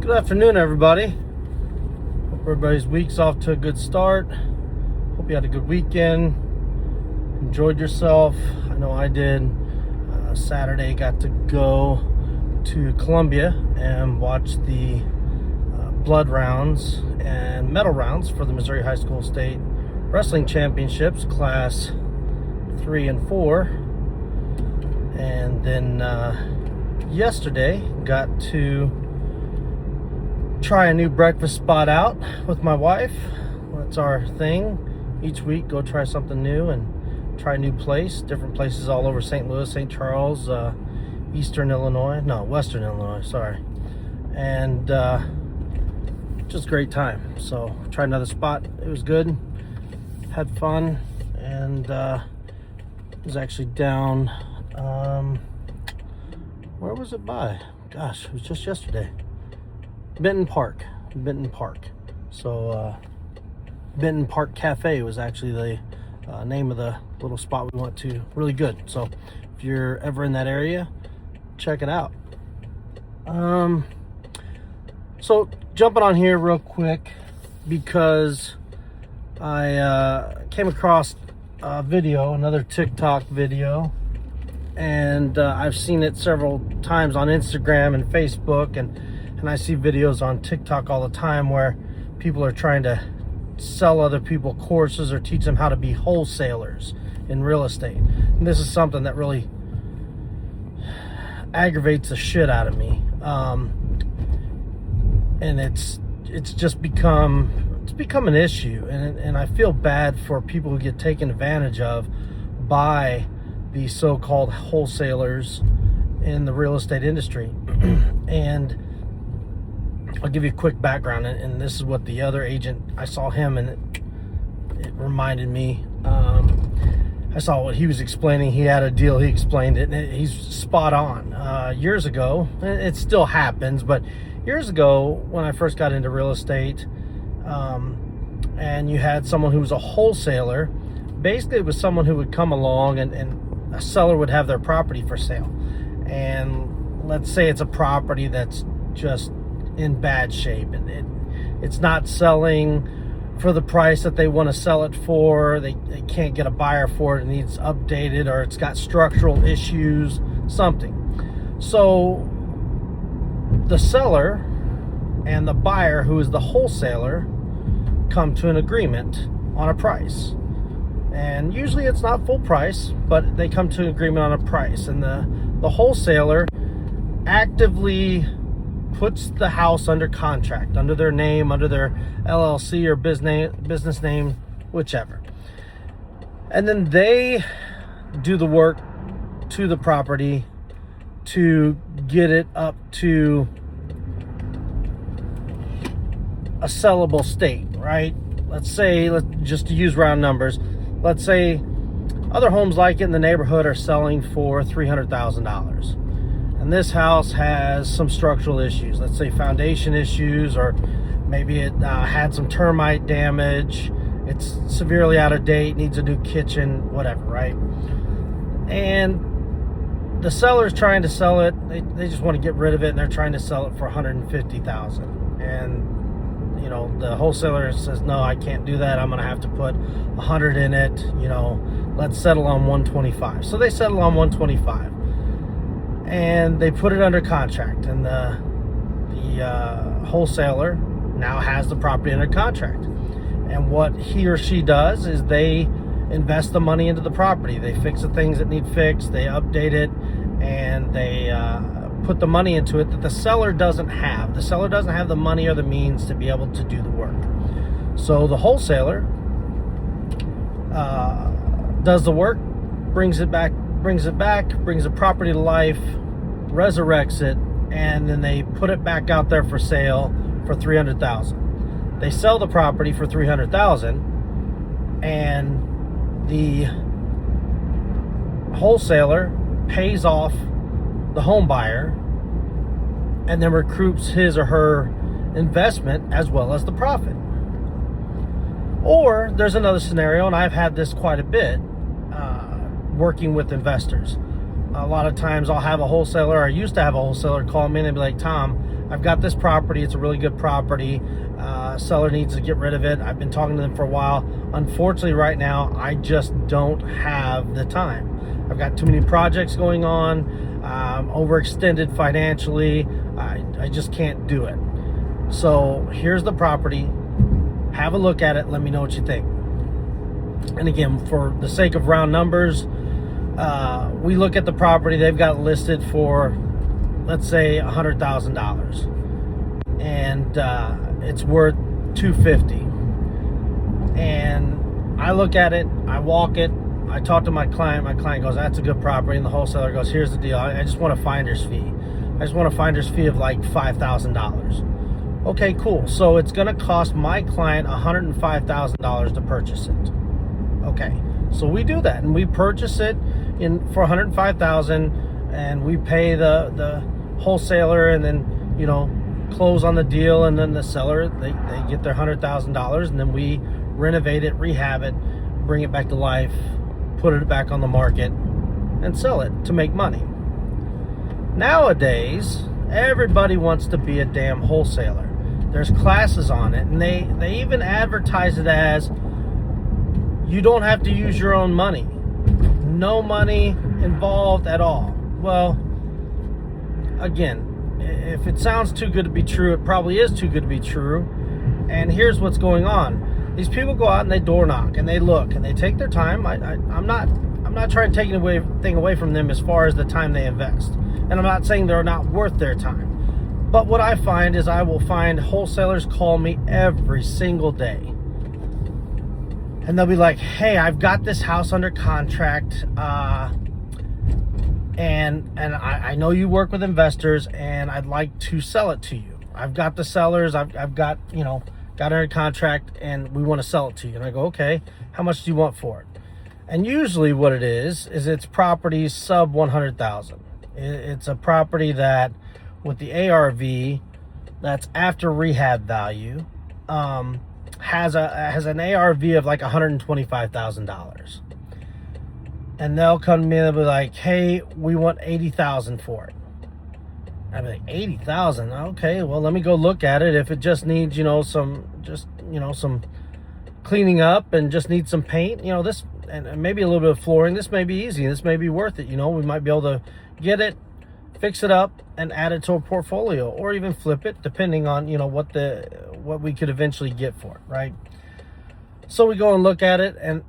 Good afternoon, everybody. Hope everybody's week's off to a good start. Hope you had a good weekend. Enjoyed yourself. I know I did. Saturday got to go to Columbia and watch the blood rounds and medal rounds for the Missouri High School State Wrestling Championships, Class 3 and 4. And then yesterday got to try a new breakfast spot out with my wife. That's our thing. Each week, go try something new and try a new place. Different places all over St. Louis, St. Charles, Western Illinois, sorry. And just a great time. So, tried another spot. It was good. Had fun. And was actually down, where was it by? Gosh, it was just yesterday. Benton Park. So, Benton Park Cafe was actually the name of the little spot we went to. Really good. So, if you're ever in that area, check it out. So, jumping on here real quick because I came across a video, another TikTok video, and I've seen it several times on Instagram and Facebook, and I see videos on TikTok all the time where people are trying to sell other people courses or teach them how to be wholesalers in real estate. And this is something that really aggravates the shit out of me. And it's just become an issue, and I feel bad for people who get taken advantage of by these so-called wholesalers in the real estate industry. And I'll give you a quick background, and this is what the other agent, I saw him, and it reminded me. I saw what he was explaining. He had a deal, he explained it, and he's spot on. Years ago, it still happens, but years ago, when I first got into real estate, and you had someone who was a wholesaler, basically it was someone who would come along and a seller would have their property for sale. And let's say it's a property that's just in bad shape, and it's not selling for the price that they want to sell it for. They can't get a buyer for it. It needs updated, or it's got structural issues, something. So the seller and the buyer, who is the wholesaler, come to an agreement on a price. And usually it's not full price, but they come to an agreement on a price. And the wholesaler actively puts the house under contract, under their name, under their LLC or business name, whichever. And then they do the work to the property to get it up to a sellable state, right? Let's just to use round numbers, let's say other homes like it in the neighborhood are selling for $300,000. And this house has some structural issues, let's say foundation issues, or maybe it had some termite damage, it's severely out of date, needs a new kitchen, whatever, right? And the seller's trying to sell it, they just want to get rid of it, and they're trying to sell it for $150,000. And you know, the wholesaler says, no, I can't do that, I'm gonna have to put 100 in it, you know, let's settle on 125. So they settle on 125. And they put it under contract, and the wholesaler now has the property under contract. And what he or she does is they invest the money into the property. They fix the things that need fixed, they update it, and they put the money into it that the seller doesn't have. The seller doesn't have the money or the means to be able to do the work. So the wholesaler does the work, brings the property to life, resurrects it, and then they put it back out there for sale for $300,000. They sell the property for $300,000, and the wholesaler pays off the home buyer and then recoups his or her investment as well as the profit. Or there's another scenario, and I've had this quite a bit, working with investors. A lot of times I'll have a wholesaler, or I used to have a wholesaler, call me in and be like, Tom, I've got this property. It's a really good property. Seller needs to get rid of it. I've been talking to them for a while. Unfortunately, right now, I just don't have the time. I've got too many projects going on, overextended financially. I just can't do it. So here's the property. Have a look at it. Let me know what you think. And again, for the sake of round numbers, we look at the property. They've got it listed for, let's say, $100,000, and it's worth $250,000. And I look at it, I walk it, I talk to my client. My client goes, "That's a good property," and the wholesaler goes, "Here's the deal. I just want a finder's fee. I just want a finder's fee of like $5,000." Okay, cool. So it's going to cost my client $105,000 to purchase it. Okay, so we do that, and we purchase it for $105,000, and we pay the wholesaler, and then close on the deal, and then the seller they get their $100,000, and then we renovate it, rehab it, bring it back to life, put it back on the market, and sell it to make money. Nowadays, everybody wants to be a damn wholesaler. There's classes on it, and they even advertise it as, you don't have to use your own money. No money involved at all. Well, again, if it sounds too good to be true, it probably is too good to be true. And here's what's going on. These people go out and they door knock and they look and they take their time. I'm not trying to take anything away from them as far as the time they invest. And I'm not saying they're not worth their time. But what I find is I will find wholesalers call me every single day. And they'll be like, "Hey, I've got this house under contract, and I know you work with investors, and I'd like to sell it to you. I've got the sellers. I've got under contract, and we want to sell it to you." And I go, "Okay, how much do you want for it?" And usually what it is it's properties sub 100,000. It's a property that, with the ARV, that's after rehab value, has an ARV of like $125,000. And they'll come to me and they'll be like, "Hey, we want $80,000 for it." I'd be like, "$80,000? Okay, well, let me go look at it. If it just needs, some cleaning up and just needs some paint, this, and maybe a little bit of flooring, this may be easy. This may be worth it. We might be able to get it, fix it up, and add it to a portfolio, or even flip it, depending on, what we could eventually get for it, right?" So we go and look at it, and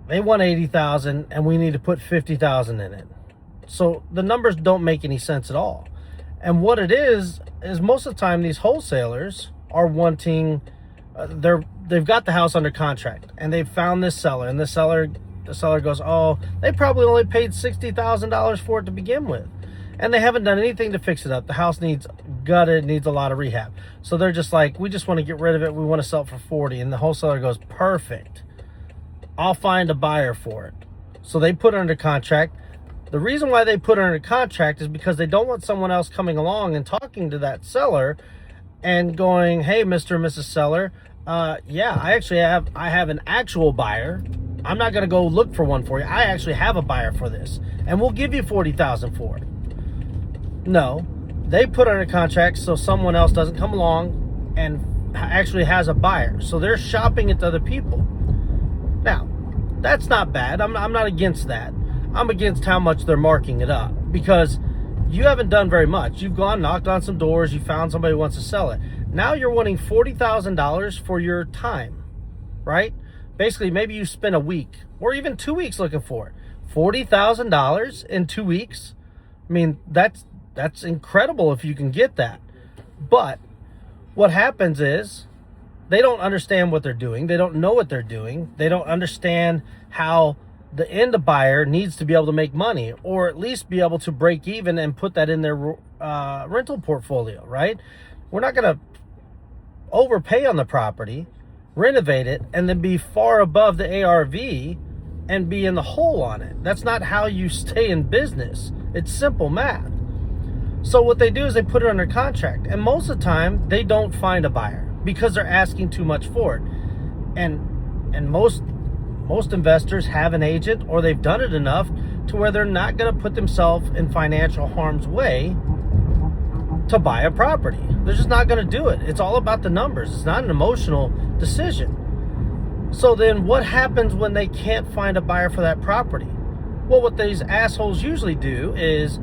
they want $80,000, and we need to put $50,000 in it. So the numbers don't make any sense at all. And what it is most of the time these wholesalers are wanting, they've got the house under contract, and they've found this seller, and the seller goes, "Oh, they probably only paid $60,000 for it to begin with, and they haven't done anything to fix it up. The house needs gutted, needs a lot of rehab." So they're just like, "We just want to get rid of it. We want to sell it for 40." And the wholesaler goes, "Perfect. I'll find a buyer for it." So they put it under contract. The reason why they put it under contract is because they don't want someone else coming along and talking to that seller and going, "Hey, Mr. and Mrs. Seller, yeah, I have an actual buyer. I'm not going to go look for one for you. I actually have a buyer for this, and we'll give you $40,000 for it." No, they put it under contract so someone else doesn't come along and actually has a buyer. So they're shopping it to other people. Now, that's not bad. I'm not against that. I'm against how much they're marking it up, because you haven't done very much. You've gone, knocked on some doors, you found somebody who wants to sell it. Now you're wanting $40,000 for your time, right? Basically, maybe you spend a week or even 2 weeks looking for it. $40,000 in 2 weeks. I mean, that's incredible if you can get that. But what happens is they don't understand what they're doing. They don't know what they're doing. They don't understand how the end buyer needs to be able to make money, or at least be able to break even and put that in their rental portfolio, right? We're not going to overpay on the property, renovate it, and then be far above the ARV and be in the hole on it. That's not how you stay in business. It's simple math. So what they do is they put it under contract, and most of the time they don't find a buyer because they're asking too much for it. And most investors have an agent, or they've done it enough to where they're not going to put themselves in financial harm's way to buy a property. They're just not going to do it. It's all about the numbers. It's not an emotional decision. So then what happens when they can't find a buyer for that property? Well, what these assholes usually do is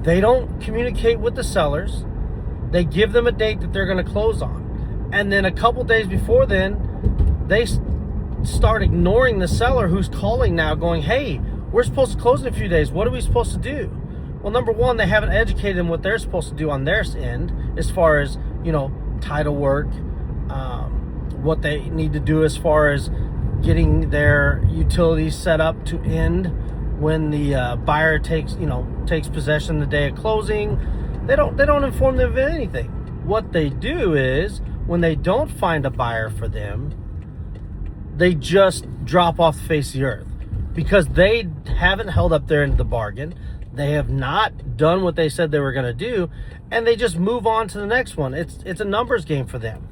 they don't communicate with the sellers. They give them a date that they're going to close on. And then a couple days before then, they start ignoring the seller who's calling now going, hey, we're supposed to close in a few days. What are we supposed to do? Well, number one, they haven't educated them what they're supposed to do on their end as far as, title work, what they need to do as far as getting their utilities set up to end when the buyer takes possession the day of closing. They don't inform them of anything. What they do is when they don't find a buyer for them, they just drop off the face of the earth because they haven't held up their end of the bargain. They have not done what they said they were going to do, and they just move on to the next one. It's a numbers game for them.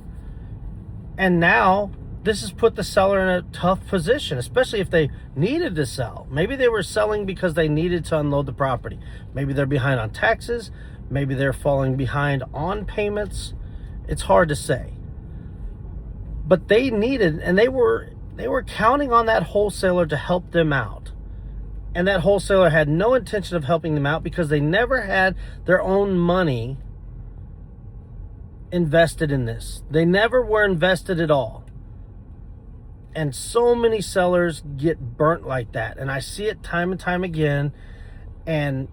And now this has put the seller in a tough position, especially if they needed to sell. Maybe they were selling because they needed to unload the property. Maybe they're behind on taxes. Maybe they're falling behind on payments. It's hard to say. But they needed, and they were counting on that wholesaler to help them out. And that wholesaler had no intention of helping them out because they never had their own money invested in this. They never were invested at all. And so many sellers get burnt like that. And I see it time and time again. And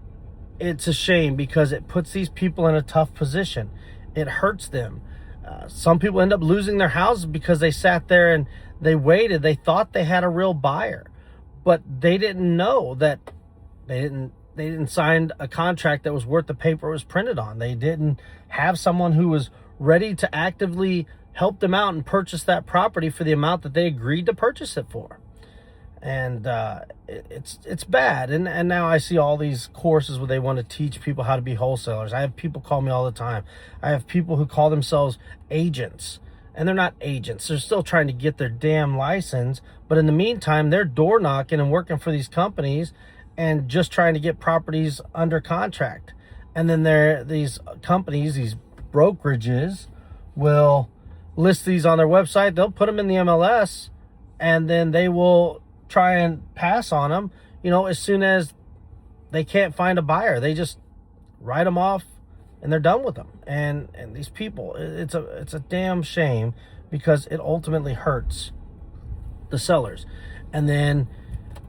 it's a shame because it puts these people in a tough position. It hurts them. Some people end up losing their houses because they sat there and they waited. They thought they had a real buyer. But they didn't know that they didn't sign a contract that was worth the paper it was printed on. They didn't have someone who was ready to actively help them out and purchase that property for the amount that they agreed to purchase it for. And it's bad. And now I see all these courses where they want to teach people how to be wholesalers. I have people call me all the time. I have people who call themselves agents. And they're not agents. They're still trying to get their damn license. But in the meantime, they're door knocking and working for these companies and just trying to get properties under contract. And then these companies, these brokerages, will list these on their website. They'll put them in the MLS, and then they will try and pass on them, as soon as they can't find a buyer. They just write them off and they're done with them. And these people, it's a damn shame because it ultimately hurts the sellers. And then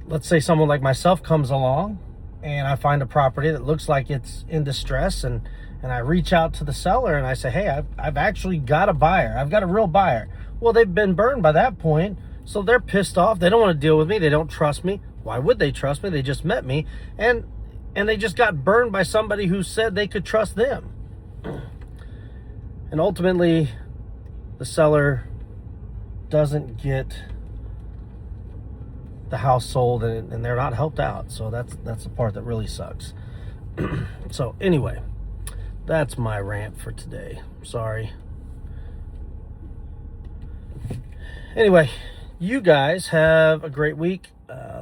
let's say someone like myself comes along and I find a property that looks like it's in distress, and I reach out to the seller and I say, hey, I've actually got a buyer. I've got a real buyer. Well, they've been burned by that point. So they're pissed off. They don't want to deal with me. They don't trust me. Why would they trust me? They just met me. And they just got burned by somebody who said they could trust them. And ultimately, the seller doesn't get the house sold, and they're not helped out. So that's the part that really sucks. So anyway, that's my rant for today. Sorry. Anyway, you guys have a great week.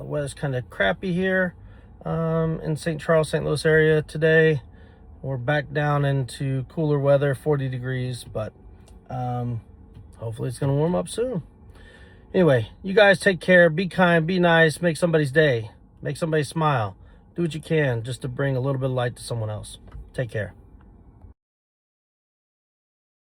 Weather's kind of crappy here in St. Charles, St. Louis area today. We're back down into cooler weather, 40 degrees, but hopefully it's going to warm up soon. Anyway, you guys take care. Be kind, be nice, make somebody's day, make somebody smile. Do what you can just to bring a little bit of light to someone else. Take care.